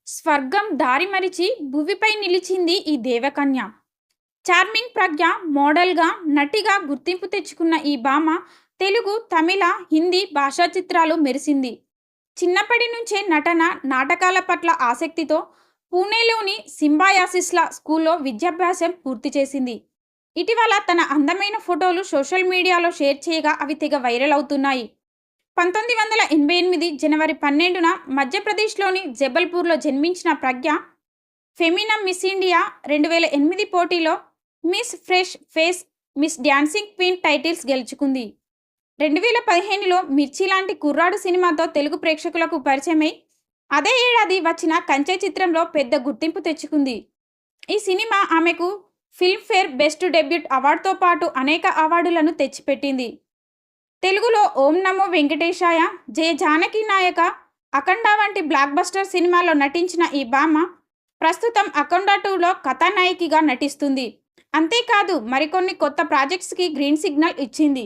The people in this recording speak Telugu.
స్వర్గం దారి మరిచి భువిపై నిలిచింది ఈ దేవకన్య. చార్మింగ్ ప్రజ్ఞ, మోడల్గా, నటిగా గుర్తింపు తెచ్చుకున్న ఈ భామ తెలుగు, తమిళ, హిందీ భాషా చిత్రాలు మెరిసింది. చిన్నప్పటి నుంచే నటన, నాటకాల పట్ల ఆసక్తితో పూణేలోని సింబాయాసిస్ల స్కూల్లో విద్యాభ్యాసం పూర్తి చేసింది. ఇటీవల తన అందమైన ఫోటోలు సోషల్ మీడియాలో షేర్ చేయగా అవి తెగ వైరల్ అవుతున్నాయి. 1988 జనవరి 12న మధ్యప్రదేశ్లోని జబల్పూర్లో జన్మించిన ప్రజ్ఞ ఫెమినా మిస్ ఇండియా 2008 పోటీలో miss fresh face, miss dancing queen titles గెలుచుకుంది. 2015లో మిర్చి లాంటి కుర్రాడు సినిమాతో తెలుగు ప్రేక్షకులకు పరిచయమై అదే ఏడాది వచ్చిన కంచె చిత్రంలో పెద్ద గుర్తింపు తెచ్చుకుంది. ఈ సినిమా ఆమెకు ఫిల్మ్ఫేర్ బెస్ట్ డెబ్యూట్ అవార్డుతో పాటు అనేక అవార్డులను తెచ్చిపెట్టింది. తెలుగులో ఓం నమో వెంకటేశాయ, జయ జానకి నాయక, అఖండ వంటి బ్లాక్ బస్టర్ సినిమాల్లో నటించిన ఈ భామ ప్రస్తుతం అఖండ 2లో కథానాయికగా నటిస్తుంది. అంతేకాదు మరికొన్ని కొత్త ప్రాజెక్ట్స్కి గ్రీన్ సిగ్నల్ ఇచ్చింది.